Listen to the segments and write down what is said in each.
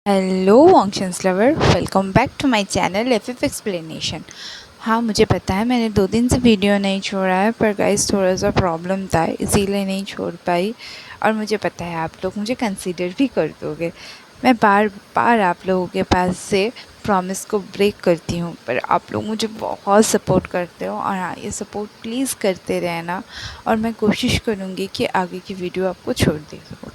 Hello functions lover, welcome back to my channel F explanation. हाँ, मुझे पता है मैंने 2 दिन से वीडियो नहीं छोड़ा है, पर गाइस थोड़ा सा प्रॉब्लम था इसीलिए नहीं छोड़ पाई। और मुझे पता है आप लोग मुझे कंसीडर भी कर दोगे। मैं बार बार आप लोगों के पास से प्रॉमिस को ब्रेक करती हूँ, पर आप लोग मुझे बहुत सपोर्ट करते हो। और हाँ, ये सपोर्ट प्लीज़ करते रहना और मैं कोशिश करूँगी कि आगे की वीडियो आपको छोड़ दे सकूँ।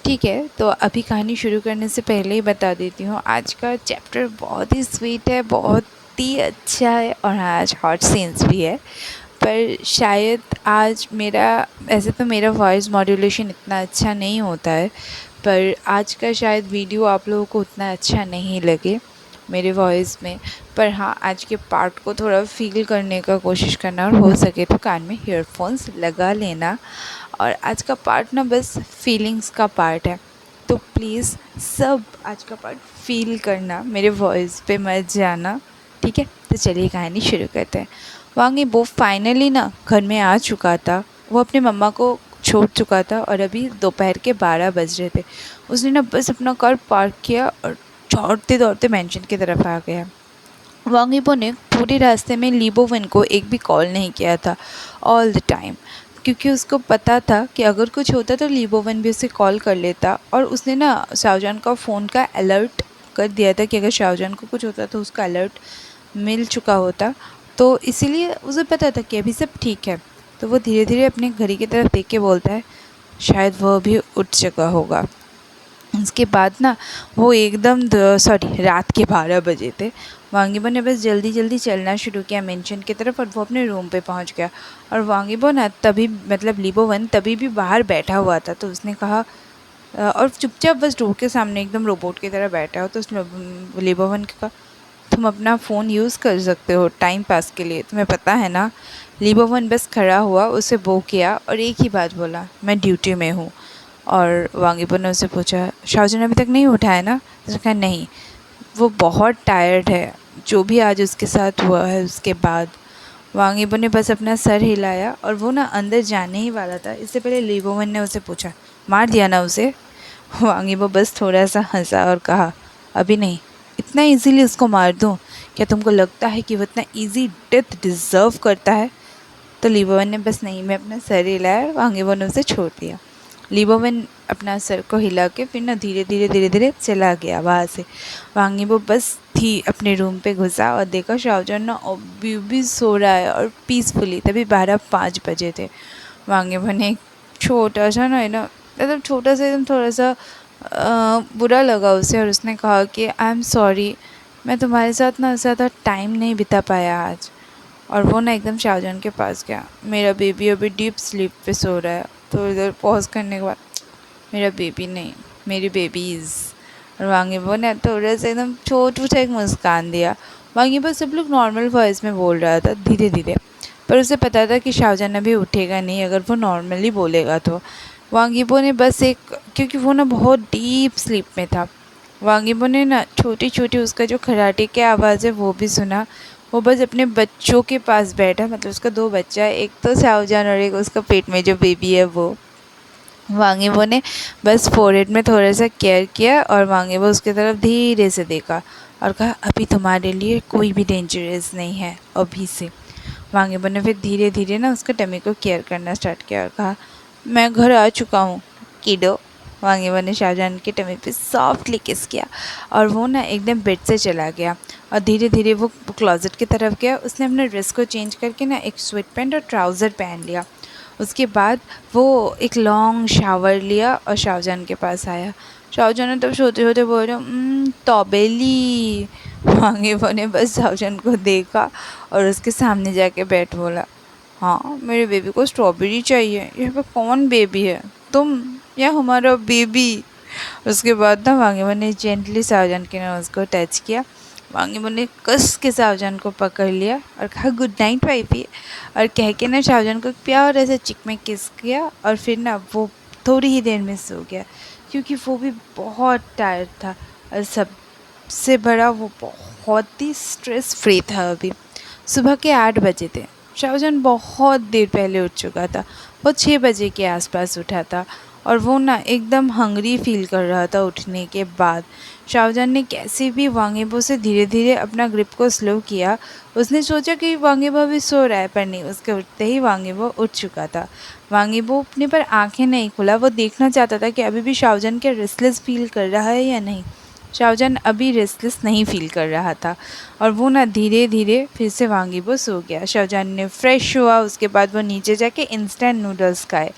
ठीक है, तो अभी कहानी शुरू करने से पहले ही बता देती हूँ, आज का चैप्टर बहुत ही स्वीट है, बहुत ही अच्छा है। और हाँ, आज हॉट सीन्स भी है। पर शायद आज मेरा, ऐसे तो मेरा वॉइस मॉड्यूलेशन इतना अच्छा नहीं होता है, पर आज का शायद वीडियो आप लोगों को उतना अच्छा नहीं लगे मेरे वॉइस में। पर हाँ, आज के पार्ट को थोड़ा फील करने का कोशिश करना, और हो सके तो कान में ईयरफोन्स लगा लेना। और आज का पार्ट ना बस फीलिंग्स का पार्ट है, तो प्लीज़ सब आज का पार्ट फील करना, मेरे वॉइस पे मत जाना। ठीक है, तो चलिए कहानी शुरू करते हैं। वांगी वो फाइनली ना घर में आ चुका था। वो अपने मम्मा को छोड़ चुका था और अभी दोपहर के 12 बज रहे थे। उसने ना बस अपना कार पार्क किया और दौड़ते दौड़ते मेंशन की तरफ आ गया। वांगीबो ने पूरे रास्ते में लीबोवन को एक भी कॉल नहीं किया था, ऑल द टाइम, क्योंकि उसको पता था कि अगर कुछ होता तो लीबोवन भी उसे कॉल कर लेता। और उसने ना शाहजहान का फ़ोन का अलर्ट कर दिया था कि अगर शाहजहान को कुछ होता तो उसका अलर्ट मिल चुका होता। तो इसीलिए उसे पता था कि अभी सब ठीक है। तो वो धीरे धीरे अपने घड़ी की तरफ देख के बोलता है, शायद वह भी उठ चुका होगा। उसके बाद ना वो एकदम रात के 12 बजे थे। वांगीबो ने बस जल्दी जल्दी चलना शुरू किया मेंशन की तरफ, और वो अपने रूम पे पहुंच गया। और वांगीबो ना तभी, मतलब लीबोवन तभी भी बाहर बैठा हुआ था। तो उसने कहा, और चुपचाप बस डोर के सामने एकदम रोबोट की तरह बैठा हो। तो उसने लीबोवन को कहा, तुम अपना फ़ोन यूज़ कर सकते हो टाइम पास के लिए, तुम्हें पता है ना। लीबोवन बस खड़ा हुआ, उसे बो किया और एक ही बात बोला, मैं ड्यूटी में हूँ। और वांगीबो ने उससे पूछा, शाहजहान अभी तक नहीं उठा है ना। उसने कहा नहीं, वो बहुत टायर्ड है, जो भी आज उसके साथ हुआ है उसके बाद। वांगीबो ने बस अपना सर हिलाया और वो ना अंदर जाने ही वाला था, इससे पहले लीबोवन ने उसे पूछा, मार दिया ना उसे। वांगीबो बस थोड़ा सा हंसा और कहा, अभी नहीं, इतना इजीली उसको मार दूँ? क्या तुमको लगता है कि वो इतना इजी डेथ डिज़र्व करता है? तो लीबोवन ने बस नहीं में अपना सर हिलाया और वांगीबो ने उसे छोड़ दिया। लीबोवन अपना सर को हिला के फिर ना धीरे धीरे चला गया वहाँ से। वांगीबो बस थी अपने रूम पे घुसा और देखा शाहजहान ना अभी भी सो रहा है और पीसफुली। तभी 12:05 बजे थे। वांगीबो ने एक छोटा सा ना, मतलब छोटा सा एकदम थोड़ा सा बुरा लगा उसे, और उसने कहा कि आई एम सॉरी, मैं तुम्हारे साथ ना ज़्यादा टाइम नहीं बिता पाया आज। और वो ना एकदम शाहजहान के पास गया, मेरा बेबी अभी डीप स्लीप पे सो रहा है। तो इधर पॉज करने के बाद, मेरा बेबी नहीं, मेरी बेबीज़। और वांगीबो ने थोड़ा सा एकदम छोटू सा एक मुस्कान दिया। वांगीबो सब लोग नॉर्मल वॉइस में बोल रहा था धीरे धीरे, पर उसे पता था कि शाहजहान अभी उठेगा नहीं अगर वो नॉर्मली बोलेगा तो। वांगीबो ने बस एक, क्योंकि वो ना बहुत डीप स्लीप में था, वांगीबो ने ना छोटी छोटी उसका जो खराटे की आवाज़ है वो भी सुना। वो बस अपने बच्चों के पास बैठा, मतलब उसका 2 बच्चा है, एक तो शाहजहान और एक उसका पेट में जो बेबी है वो। वांगीबो ने बस फोरहेड में थोड़ा सा केयर किया और वांगीबो उसकी तरफ धीरे से देखा और कहा, अभी तुम्हारे लिए कोई भी डेंजरस नहीं है अभी से। वांगीबो ने फिर धीरे धीरे ना उसका टमी को केयर करना स्टार्ट किया और कहा, मैं घर आ चुका हूँ किडो। वांगीबो ने शाहजहान के टमी पे सॉफ्टली किस किया और वो ना एकदम बेड से चला गया। और धीरे धीरे वो क्लोजेट की तरफ गया। उसने अपने ड्रेस को चेंज करके ना एक स्वेट पैंट और ट्राउज़र पहन लिया। उसके बाद वो एक लॉन्ग शावर लिया और शाहजहान के पास आया। शाहजहान ने तब सोते सोते बोल रहे, तौबेली। वांगीबो ने बस शाहजहान को देखा और उसके सामने जाके बैठ बोला, हाँ मेरे बेबी को स्ट्रॉबेरी चाहिए। यहाँ पे कौन बेबी है, तुम या हमारा बेबी? उसके बाद ना वांगीबो ने जेंटली शाहजहान के नोज़ को टच किया। वांगीबो ने कस के शाहजहान को पकड़ लिया और कहा, गुड नाइट वाइफी। और कह के ना शाहजहान को प्यार ऐसे चिक में किस किया और फिर ना वो थोड़ी ही देर में सो गया, क्योंकि वो भी बहुत टायर्ड था। और सबसे बड़ा, वो बहुत ही स्ट्रेस फ्री था। अभी सुबह के 8 बजे थे। शाहजहान बहुत देर पहले उठ चुका था। वो 6 बजे के आसपास उठा था और वो ना एकदम हंग्री फील कर रहा था उठने के बाद। शाहजहान ने कैसे भी वांगेबो से धीरे धीरे अपना ग्रिप को स्लो किया। उसने सोचा कि वांगेबो अभी सो रहा है, पर नहीं, उसके उठते ही वांगेबो उठ चुका था। वांगेबो अपने पर आंखें नहीं खुला, वो देखना चाहता था कि अभी भी शाहजहान क्या रेस्टलेस फील कर रहा है या नहीं। शाहजहान अभी रेस्टलेस नहीं फील कर रहा था और वो ना धीरे धीरे फिर से वांगेबो सो गया। शाहजहान ने फ्रेश हुआ, उसके बाद वो नीचे जाके इंस्टेंट नूडल्स खाए।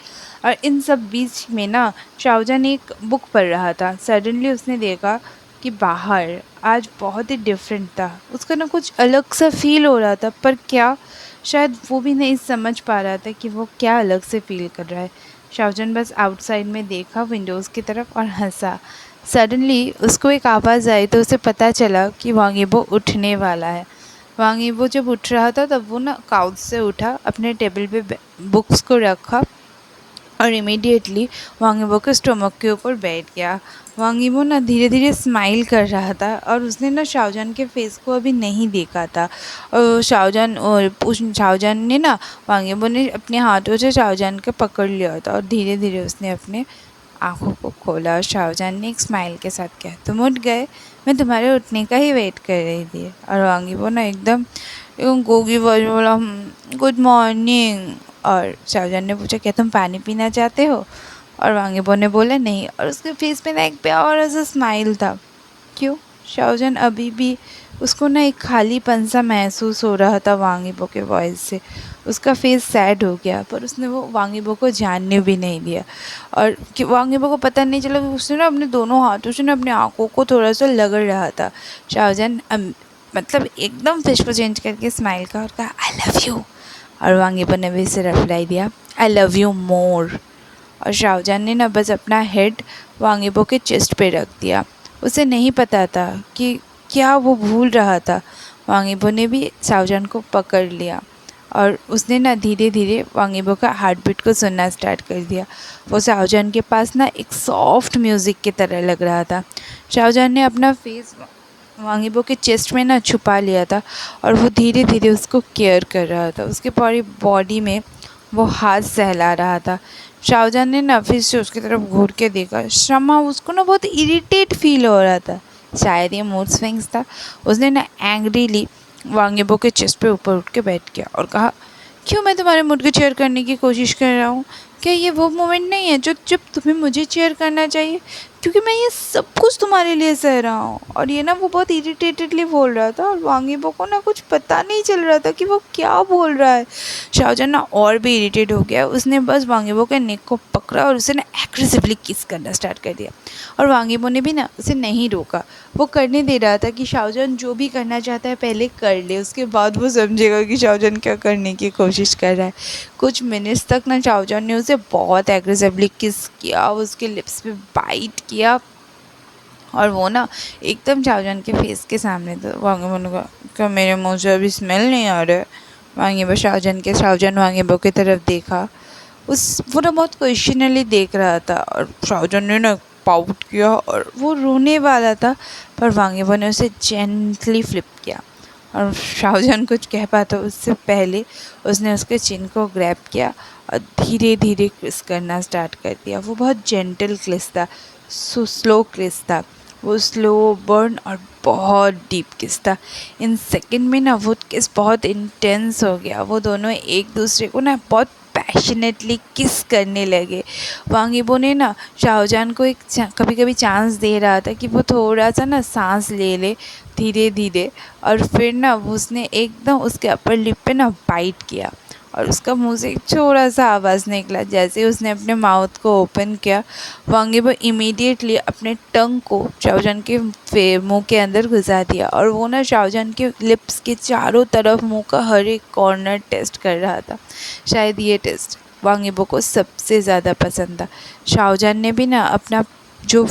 और इन सब बीच में ना शाहजहान एक बुक पढ़ रहा था। सडनली उसने देखा कि बाहर आज बहुत ही डिफरेंट था। उसका ना कुछ अलग सा फील हो रहा था, पर क्या, शायद वो भी नहीं समझ पा रहा था कि वो क्या अलग से फील कर रहा है। शाहजहान बस आउटसाइड में देखा विंडोज़ की तरफ और हंसा। सडनली उसको एक आवाज़ आई तो उसे पता चला कि वांगेबो उठने वाला है। वांगेबो जब उठ रहा था तब वो ना काउच से उठा, अपने टेबल पे बुक्स को रखा और इमीडिएटली वांगेबो के स्टमक के ऊपर बैठ गया। वांगेबो ना धीरे धीरे स्माइल कर रहा था और उसने ना शाहजहान के फेस को अभी नहीं देखा था। और शाहजहान ने ना, वांगेबो ने अपने हाथों से शाहजहान को पकड़ लिया था और धीरे धीरे उसने अपने आँखों को खोला और शाहजहान ने एक स्माइल के साथ कहा, तुम उठ गए, मैं तुम्हारे उठने का ही वेट कर रही थी। और वांगेबो ना एकदम गोगी वॉइस में बोला, गुड मॉर्निंग। और शाहजहान ने पूछा, क्या तुम पानी पीना चाहते हो? और वांगेबो ने बोला नहीं, और उसके फेस पे ना एक प्यारा सा स्माइल था। क्यों? शाहजहान अभी भी, उसको ना एक खालीपन सा महसूस हो रहा था वांगेबो के वॉइस से। उसका फेस सैड हो गया, पर उसने वो वांगेबो को जानने भी नहीं दिया। और कि वांगेबो को पता नहीं चला कि उसने ना अपने दोनों हाथों से ना अपने आँखों को थोड़ा सा रगड़ रहा था। शाहजहान मतलब एकदम फेस को चेंज करके स्माइल का और कहा, आई लव यू। और वांगेबो ने भी उसे रिप्लाई दिया, आई लव यू मोर। और शाहजहान ने ना बस अपना हेड वांगेबो के चेस्ट पे रख दिया। उसे नहीं पता था कि क्या वो भूल रहा था। वांगेबो ने भी शाहजहान को पकड़ लिया और उसने ना धीरे धीरे वांगेबो का हार्ट बीट को सुनना स्टार्ट कर दिया। वो शाहजहान के पास ना एक सॉफ्ट म्यूज़िक की तरह लग रहा था। शाहजहान ने अपना फेस वांगेबो के चेस्ट में ना छुपा लिया था और वो धीरे धीरे उसको केयर कर रहा था। उसके पूरी बॉडी में वो हाथ सहला रहा था। शाहजहान ने ना फिर से उसकी तरफ घूर के देखा। शमा उसको ना बहुत इरिटेट फील हो रहा था, शायद ये मूड स्विंग्स था। उसने ना एंग्रीली वांगेबो के चेस्ट पे ऊपर उठ के बैठ गया और कहा, क्यों मैं तुम्हारे मूड को चेयर करने की कोशिश कर रहा हूँ? क्या ये वो मोमेंट नहीं है जब तुम्हें मुझे चेयर करना चाहिए? क्योंकि मैं ये सब कुछ तुम्हारे लिए सह रहा हूँ। और ये ना वो बहुत इरिटेटेडली बोल रहा था और वांगेबो को ना कुछ पता नहीं चल रहा था कि वो क्या बोल रहा है। शाहजहान ना और भी इरिटेट हो गया। उसने बस वांगेबो के नेक को पकड़ा और उसे ना एग्रेसिवली किस करना स्टार्ट कर दिया। और वांगेबो ने भी ना उसे नहीं रोका, वो करने दे रहा था कि शाहजहान जो भी करना चाहता है पहले कर ले, उसके बाद वो समझेगा कि शाहजहान क्या करने की कोशिश कर रहा है। कुछ मिनट्स तक ना शाहजहान ने उसे बहुत एग्रेसिवली किस किया, उसके लिप्स पे बाइट किया और वो ना एकदम शाहजहान के फेस के सामने था। वांगेबो ने कहा, क्या मेरे मुँह से अभी स्मेल नहीं आ रहा है? शाहजहान वांगेबो की तरफ देखा। वो ना बहुत क्वेश्चनली देख रहा था और शाहजहान ने ना पाउट किया और वो रोने वाला था, पर वांगेबो ने उसे जेंटली फ्लिप किया। और शाहजहान कुछ कह पाता उससे पहले उसने उसके चिन को ग्रैब किया और धीरे धीरे किस करना स्टार्ट कर दिया। वो बहुत जेंटल किस था, स्लो किस था, वो स्लो बर्न और बहुत डीप किस था। इन सेकंड में ना वो किस बहुत इंटेंस हो गया। वो दोनों एक दूसरे को ना बहुत पैशनेटली किस करने लगे। वांगेबो ने ना शाहजहान को एक कभी कभी चांस दे रहा था कि वो थोड़ा सा ना सांस ले ले धीरे धीरे, और फिर ना उसने एकदम उसके अपर लिप पे ना बाइट किया और उसका मुंह से एक छोटा सा आवाज़ निकला। जैसे ही उसने अपने माउथ को ओपन किया, वांगेबो इमीडिएटली अपने टंग को शाहजहान के मुंह के अंदर घुसा दिया और वो ना शाहजहान के लिप्स के चारों तरफ मुंह का हर एक कॉर्नर टेस्ट कर रहा था। शायद ये टेस्ट वांगेबो को सबसे ज़्यादा पसंद था। शाहजहान ने भी ना अपना जो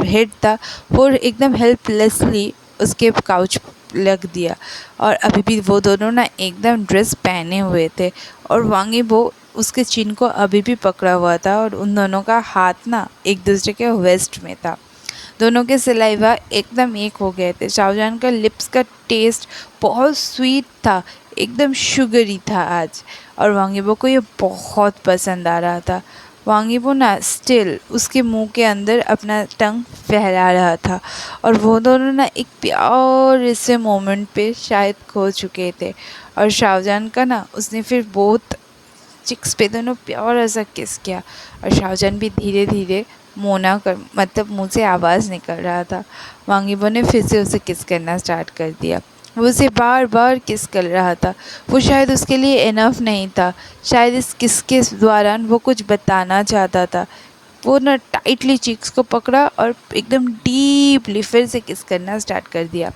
हेड था वो एकदम हेल्पलेसली उसके काउच लग दिया और अभी भी वो दोनों ना एकदम ड्रेस पहने हुए थे और वांगेबो उसके चिन को अभी भी पकड़ा हुआ था और उन दोनों का हाथ ना एक दूसरे के वेस्ट में था। दोनों के सलाइवा एकदम एक हो गए थे। शाहजहान का लिप्स का टेस्ट बहुत स्वीट था, एकदम शुगरी था आज, और वांगेबो को ये बहुत पसंद आ रहा था। वांगीबो ना स्टिल उसके मुंह के अंदर अपना टंग फैला रहा था और वो दोनों ना एक प्यारे से मोमेंट पे शायद खो चुके थे। और शाहजहान का ना उसने फिर बहुत चिक्स पे दोनों प्यारा सा किस किया और शाहजहान भी धीरे धीरे मोना कर मतलब मुंह से आवाज़ निकल रहा था। वांगीबो ने फिर से उसे किस करना स्टार्ट कर दिया। वो उसे बार बार किस कर रहा था। वो शायद उसके लिए इनफ नहीं था। शायद इस किस के दौरान वो कुछ बताना चाहता था। वो ना टाइटली चीक्स को पकड़ा और एकदम डीपली फिर से किस करना स्टार्ट कर दिया।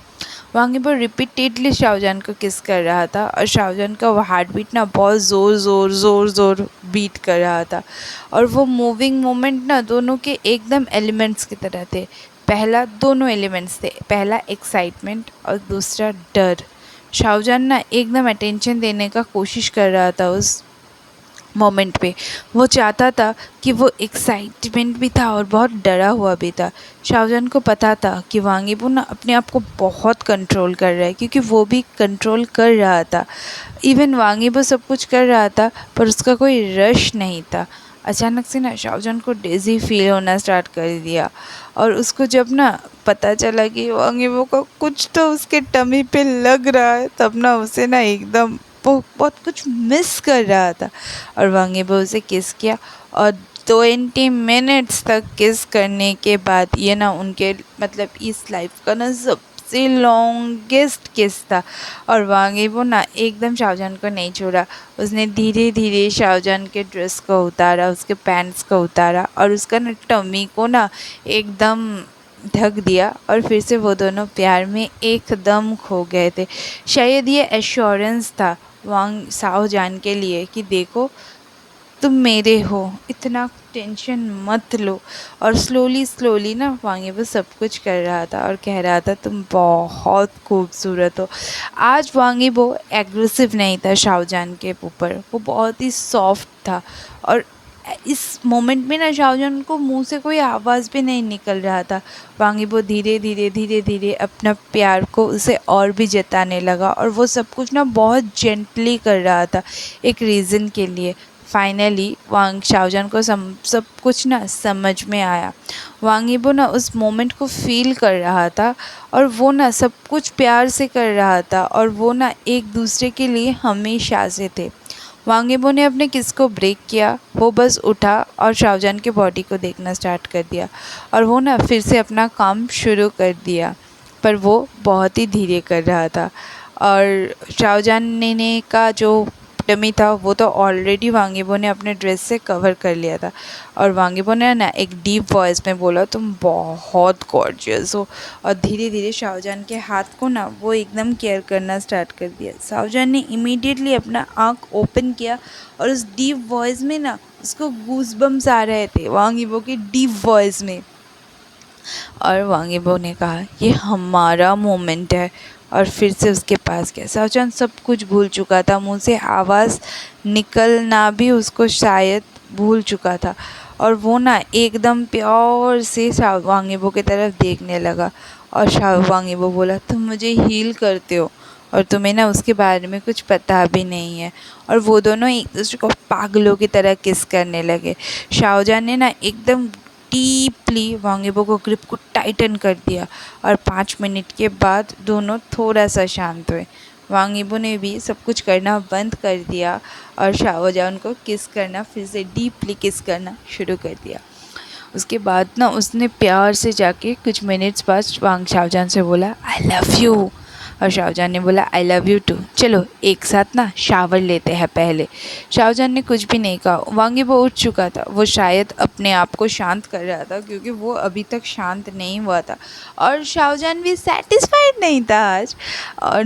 वांगीबो रिपीटेडली शाहजहान को किस कर रहा था और शाहजहान का वो हार्ट बीट ना बहुत ज़ोर बीट कर रहा था। और वो मूविंग मोमेंट ना दोनों के एकदम एलिमेंट्स की तरह थे। पहला दोनों एलिमेंट्स थे, पहला एक्साइटमेंट और दूसरा डर। शाहजहान ना एकदम अटेंशन देने का कोशिश कर रहा था उस मोमेंट पे। वो चाहता था कि वो एक्साइटमेंट भी था और बहुत डरा हुआ भी था। शाहजहान को पता था कि वांगीबो ना अपने आप को बहुत कंट्रोल कर रहा है क्योंकि वो भी कंट्रोल कर रहा था। इवन वांगीबो सब कुछ कर रहा था पर उसका कोई रश नहीं था। अचानक से ना शाहजहान को डेज़ी फील होना स्टार्ट कर दिया और उसको जब ना पता चला कि वांगीबो को कुछ तो उसके टमी पे लग रहा है तब ना उसे ना एकदम वो बहुत कुछ मिस कर रहा था। और वांगीबो उसे किस किया और 20 मिनट्स तक किस करने के बाद ये ना उनके मतलब इस लाइफ का ना सबसे लॉन्गेस्ट किस था। और वांगीबो ना एकदम शाहजहान को नहीं छोड़ा। उसने धीरे धीरे शाहजहान के ड्रेस को उतारा, उसके पैंट्स को उतारा और उसका ना टमी को ना एकदम ढक दिया और फिर से वो दोनों प्यार में एकदम खो गए थे। शायद ये एश्योरेंस था वांग शाहजहान के लिए कि देखो तुम मेरे हो, इतना टेंशन मत लो। और स्लोली ना वांगीबो सब कुछ कर रहा था और कह रहा था तुम बहुत खूबसूरत हो। आज वांगीबो एग्रेसिव नहीं था शाहजहान के ऊपर, वो बहुत ही सॉफ्ट था। और इस मोमेंट में ना शाहजहान को मुंह से कोई आवाज़ भी नहीं निकल रहा था। वांगीबो धीरे धीरे अपना प्यार को उसे और भी जताने लगा और वो सब कुछ ना बहुत जेंटली कर रहा था एक रीज़न के लिए। फाइनली शाहजहान को सब कुछ ना समझ में आया। वांगीबो ना उस मोमेंट को फील कर रहा था और वो ना सब कुछ प्यार से कर रहा था और वो ना एक दूसरे के लिए हमेशा से थे। वांगीबो ने अपने किस को ब्रेक किया, वो बस उठा और शाहजहान के बॉडी को देखना स्टार्ट कर दिया और वो ना फिर से अपना काम शुरू कर दिया पर वो बहुत ही धीरे कर रहा था। और शाहजहान ने का जो टमी था वो तो ऑलरेडी वांगीबो ने अपने ड्रेस से कवर कर लिया था। और वांगीबो ने ना एक डीप वॉइस में बोला तुम बहुत गॉर्जियस हो। और धीरे धीरे शाहजहान के हाथ को ना वो एकदम केयर करना स्टार्ट कर दिया। शाहजहान ने इमीडिएटली अपना आँख ओपन किया और उस डीप वॉइस में ना उसको गूज़बम्स आ रहे थे वांगीबो की डीप वॉइस में। और वांगीबो ने कहा ये हमारा मोमेंट है और फिर से उसके पास गया। शाहजहान सब कुछ भूल चुका था, मुंह से आवाज़ निकलना भी उसको शायद भूल चुका था। और वो ना एकदम प्यार से वांगीबो की तरफ देखने लगा और वांगीबो बोला तुम मुझे हील करते हो और तुम्हें ना उसके बारे में कुछ पता भी नहीं है। और वो दोनों एक दूसरे को पागलों की तरह किस करने लगे। शाहजहान ने ना एकदम डीपली वांगीबो को ग्रिप को टाइटन कर दिया और 5 मिनट के बाद दोनों थोड़ा सा शांत हुए। वांगीबो ने भी सब कुछ करना बंद कर दिया और शाहजहान को किस करना फिर से डीपली किस करना शुरू कर दिया। उसके बाद ना उसने प्यार से जाके कुछ मिनट्स बाद शाहजहान से बोला आई लव यू। और शाहजहान ने बोला आई लव यू टू, चलो एक साथ ना शावर लेते हैं पहले। शाहजहान ने कुछ भी नहीं कहा। वांगीबो उठ चुका था, वो शायद अपने आप को शांत कर रहा था क्योंकि वो अभी तक शांत नहीं हुआ था। और शाहजहान भी सेटिस्फाइड नहीं था आज। और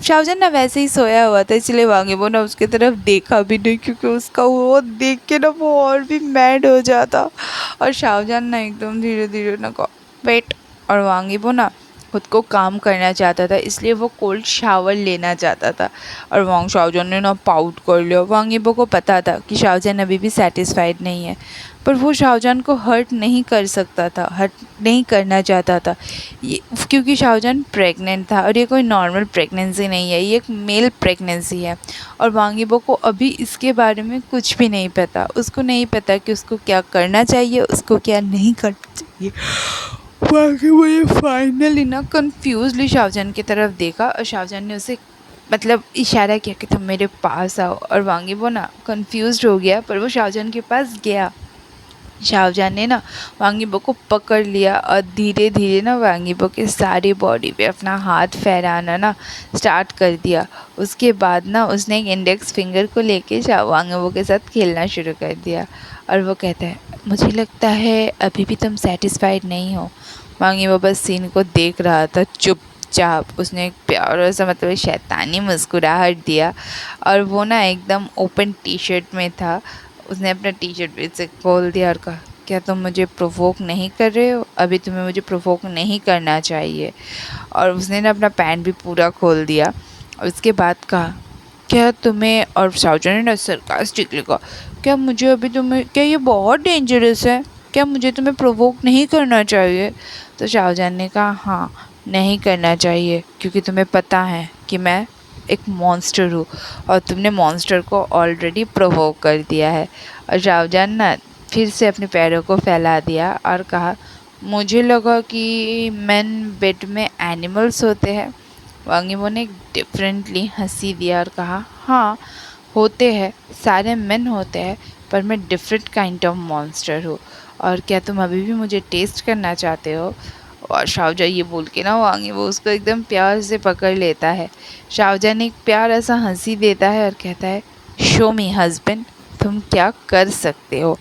शाहजहान ना वैसे ही सोया हुआ था इसलिए वांगीबो ना उसकी तरफ देखा भी नहीं क्योंकि उसका वो देख के ना वो और भी मैड हो जाता। और शाहजहान ना एकदम धीरे धीरे ना कहा वेट। और वांगीबो ना खुद को काम करना चाहता था, इसलिए वो कोल्ड शावर लेना चाहता था। और वांग शाओजन ने ना पाउट कर लिया। वांग यीबो को पता था कि शाओजन अभी भी सेटिस्फाइड नहीं है, पर वो शाओजन को हर्ट नहीं कर सकता था, हर्ट नहीं करना चाहता था, ये क्योंकि शाओजन प्रेग्नेंट था और ये कोई नॉर्मल प्रेगनेंसी नहीं है, ये एक मेल प्रेगनेंसी है। और वांग यीबो को अभी इसके बारे में कुछ भी नहीं पता, उसको नहीं पता कि उसको क्या करना चाहिए, उसको क्या नहीं करना चाहिए। बाकी वो ये फाइनली ना कन्फ्यूजली शाओजन की तरफ देखा और शाओजन ने उसे मतलब इशारा किया कि तुम मेरे पास आओ। और वांग यीबो ना कन्फ्यूज्ड हो गया, पर वो शाओजन के पास गया। शाओजन ने ना वांग यीबो को पकड़ लिया और धीरे धीरे ना वांग यीबो के सारी बॉडी पे अपना हाथ फहराना ना स्टार्ट कर दिया। उसके बाद ना उसने एक इंडेक्स फिंगर को लेके वांग यीबो के साथ खेलना शुरू कर दिया। और वो कहता है, मुझे लगता है अभी भी तुम सेटिस्फाइड नहीं हो। वांग यीबो बस सीन को देख रहा था चुपचाप। उसने एक प्यारा सा मतलब शैतानी मुस्कुराहट दिया और वो ना एकदम ओपन टी शर्ट में था। उसने अपना टी शर्ट फिर से खोल दिया और कहा, क्या तुम मुझे प्रोवोक नहीं कर रहे हो? अभी तुम्हें मुझे प्रोवोक नहीं करना चाहिए। और उसने ना अपना पैंट भी पूरा खोल दिया और उसके बाद कहा, क्या तुम्हें, और शाओजन ने ना सरकास्टिकली कहा, क्या मुझे अभी तुम्हें, क्या ये बहुत डेंजरस है? क्या मुझे तुम्हें प्रोवोक नहीं करना चाहिए? तो शाओजन ने कहा, हाँ नहीं करना चाहिए, क्योंकि तुम्हें पता है कि मैं एक मॉन्स्टर हूँ और तुमने मॉन्स्टर को ऑलरेडी प्रोवोक कर दिया है। और शाओजन ना फिर से अपने पैरों को फैला दिया और कहा, मुझे लगा कि मेन बेड में एनिमल्स होते हैं। वांग यीबो ने डिफरेंटली हंसी दिया और कहा, हाँ होते हैं, सारे मेन होते हैं, पर मैं डिफरेंट काइंड ऑफ मॉन्स्टर हूँ। और क्या तुम अभी भी मुझे टेस्ट करना चाहते हो? और शाओजन ये बोल के ना वांग यीबो उसको एकदम प्यार से पकड़ लेता है। शाओजन एक प्यारा सा हंसी देता है और कहता है, शो मी हस्बैंड, तुम क्या कर सकते हो।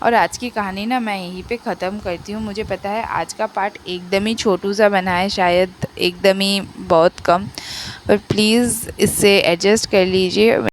और आज की कहानी ना मैं यहीं पे ख़त्म करती हूँ। मुझे पता है आज का पार्ट एकदम ही छोटू सा बना है, शायद एकदम ही बहुत कम, पर प्लीज़ इससे एडजस्ट कर लीजिए।